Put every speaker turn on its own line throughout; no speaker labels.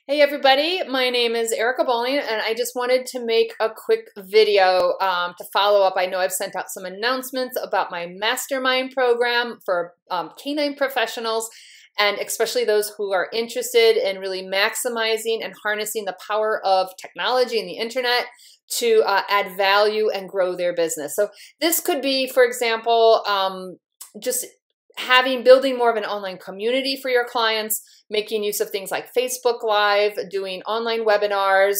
Hey everybody, my name is Erica Bowling and I just wanted to make a quick video to follow up. I know I've sent out some announcements about my mastermind program for canine professionals, and especially those who are interested in really maximizing and harnessing the power of technology and the internet to add value and grow their business. So this could be, for example, just building more of an online community for your clients, making use of things like Facebook Live, doing online webinars,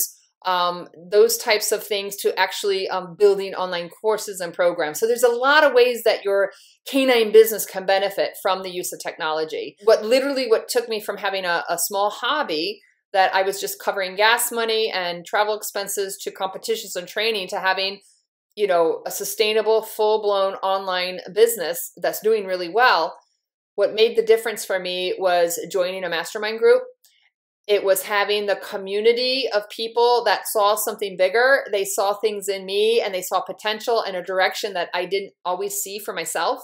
those types of things, to actually building online courses and programs. So there's a lot of ways that your canine business can benefit from the use of technology. What took me from having a small hobby that I was just covering gas money and travel expenses to competitions and training to having, you know, a sustainable, full-blown online business that's doing really well. What made the difference for me was joining a mastermind group. It was having the community of people that saw something bigger. They saw things in me and they saw potential in a direction that I didn't always see for myself.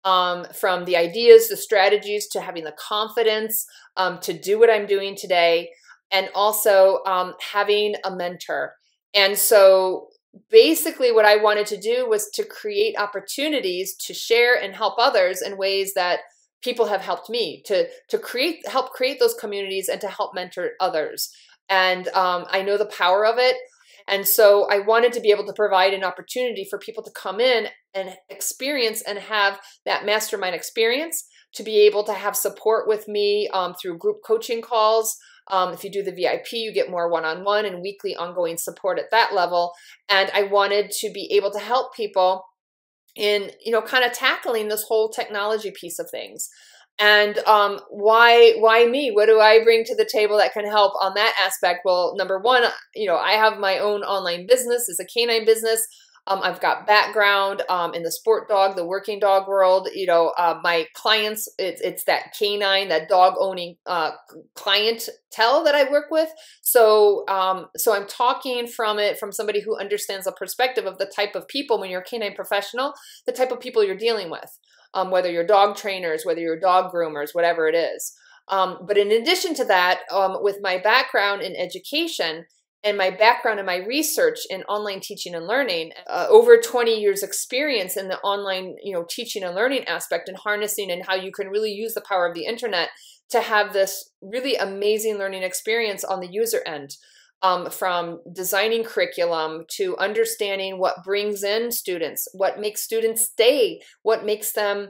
From the ideas, the strategies, to having the confidence to do what I'm doing today, and also having a mentor. And so basically what I wanted to do was to create opportunities to share and help others in ways that people have helped me, to help create those communities and to help mentor others. And I know the power of it. And so I wanted to be able to provide an opportunity for people to come in and experience and have that mastermind experience, to be able to have support with me through group coaching calls. If you do the VIP, you get more one-on-one and weekly ongoing support at that level. And I wanted to be able to help people in, you know, kind of tackling this whole technology piece of things. And why me? What do I bring to the table that can help on that aspect? Well, number one, you know, I have my own online business. It's a canine business. I've got background in the sport dog, the working dog world. You know, my clients, it's that canine, that dog owning clientele that I work with. So, so I'm talking from somebody who understands the perspective of the type of people, when you're a canine professional, the type of people you're dealing with, whether you're dog trainers, whether you're dog groomers, whatever it is. But in addition to that, with my background in education, and my background and my research in online teaching and learning, over 20 years experience in the online, you know, teaching and learning aspect, and harnessing, and how you can really use the power of the internet to have this really amazing learning experience on the user end, from designing curriculum to understanding what brings in students, what makes students stay, what makes them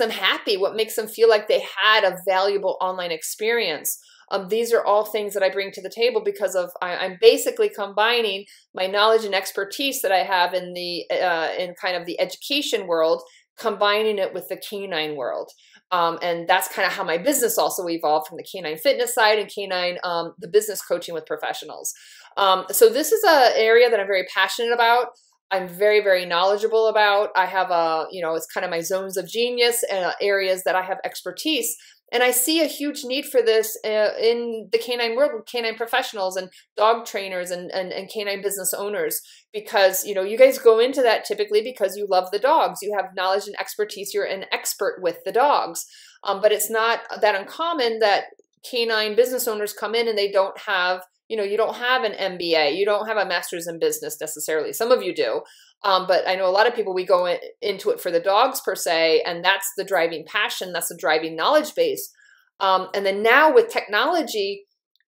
happy, what makes them feel like they had a valuable online experience. These are all things that I bring to the table because I'm basically combining my knowledge and expertise that I have in in kind of the education world, combining it with the canine world. And that's kind of how my business also evolved, from the canine fitness side and canine, the business coaching with professionals. So this is an area that I'm very passionate about. I'm very, very knowledgeable about. I have you know, it's kind of my zones of genius and areas that I have expertise. And I see a huge need for this in the canine world, with canine professionals and dog trainers and canine business owners, because, you know, you guys go into that typically because you love the dogs. You have knowledge and expertise. You're an expert with the dogs. But it's not that uncommon that canine business owners come in and they don't have, you know, you don't have an MBA. You don't have a master's in business necessarily. Some of you do. But I know a lot of people, we go into it for the dogs per se, and that's the driving passion, that's the driving knowledge base. And then now with technology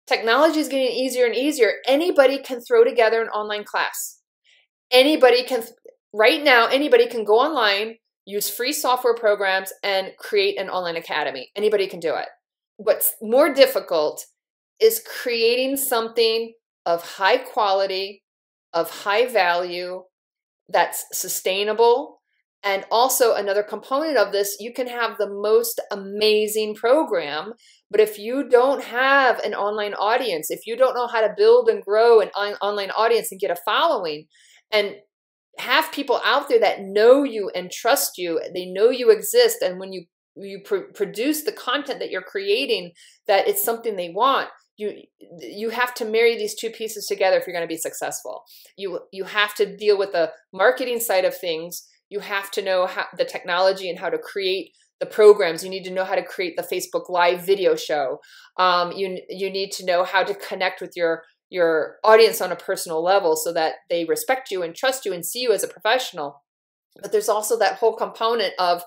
is getting easier and easier. Anybody can throw together an online class. Anybody can, right now, anybody can go online, use free software programs, and create an online academy. Anybody can do it. What's more difficult is creating something of high quality, of high value, that's sustainable. And also another component of this, you can have the most amazing program, but if you don't have an online audience, if you don't know how to build and grow an online audience and get a following, and have people out there that know you and trust you, they know you exist, and when you produce the content that you're creating, that it's something they want, you have to marry these two pieces together if you're going to be successful. You have to deal with the marketing side of things. You have to know how the technology and how to create the programs. You need to know how to create the Facebook Live video show. You need to know how to connect with your audience on a personal level so that they respect you and trust you and see you as a professional. But there's also that whole component of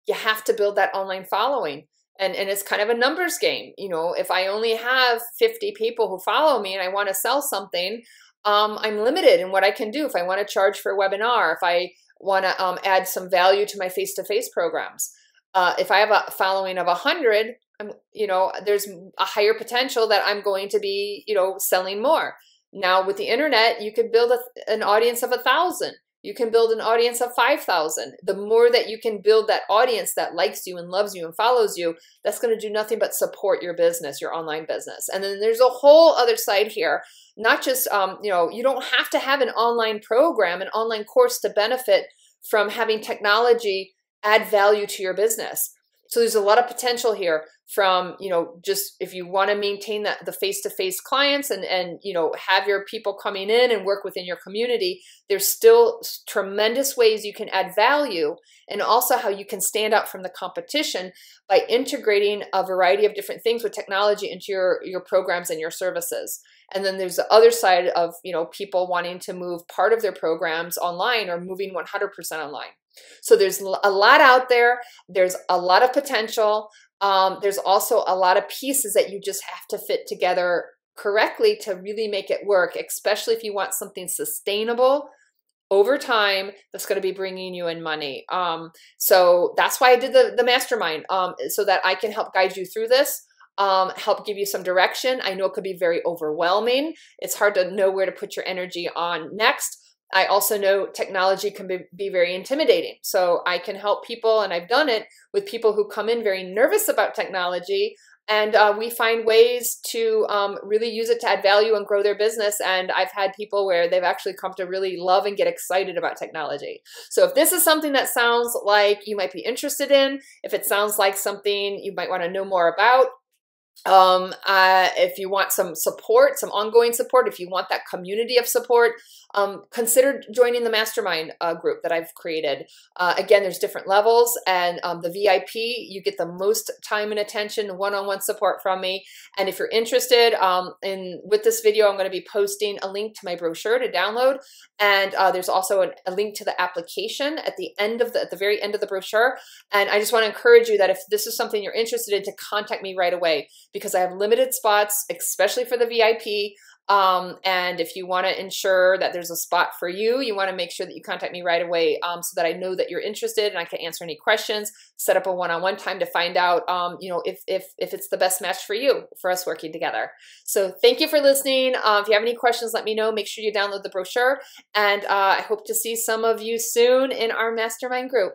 you have to build that online following. And it's kind of a numbers game. You know, if I only have 50 people who follow me and I want to sell something, I'm limited in what I can do. If I want to charge for a webinar, if I want to add some value to my face-to-face programs, if I have a following of 100, you know, there's a higher potential that I'm going to be, you know, selling more. Now with the internet, you could build an audience of 1,000. You can build an audience of 5,000. The more that you can build that audience that likes you and loves you and follows you, that's going to do nothing but support your business, your online business. And then there's a whole other side here. Not just, you know, you don't have to have an online program, an online course to benefit from having technology add value to your business. So there's a lot of potential here from, you know, just if you want to maintain the face-to-face clients and, you know, have your people coming in and work within your community, there's still tremendous ways you can add value, and also how you can stand out from the competition by integrating a variety of different things with technology into your programs and your services. And then there's the other side of, you know, people wanting to move part of their programs online or moving 100% online. So there's a lot out there. There's a lot of potential. There's also a lot of pieces that you just have to fit together correctly to really make it work, especially if you want something sustainable over time that's going to be bringing you in money. So that's why I did the mastermind, so that I can help guide you through this. Help give you some direction. I know it could be very overwhelming. It's hard to know where to put your energy on next. I also know technology can be very intimidating. So I can help people, and I've done it with people who come in very nervous about technology, and we find ways to really use it to add value and grow their business. And I've had people where they've actually come to really love and get excited about technology. So if this is something that sounds like you might be interested in, if it sounds like something you might want to know more about, if you want some support, some ongoing support, if you want that community of support, consider joining the mastermind group that I've created. Again, there's different levels, and the VIP, you get the most time and attention, one-on-one support from me. And if you're interested, with this video, I'm going to be posting a link to my brochure to download, and there's also a link to the application at the end of at the very end of the brochure. And I just want to encourage you that if this is something you're interested in, to contact me right away, because I have limited spots, especially for the VIP. And if you want to ensure that there's a spot for you, you want to make sure that you contact me right away, so that I know that you're interested and I can answer any questions, set up a one-on-one time to find out, you know, if it's the best match for you, for us working together. So thank you for listening. If you have any questions, let me know. Make sure you download the brochure, and I hope to see some of you soon in our mastermind group.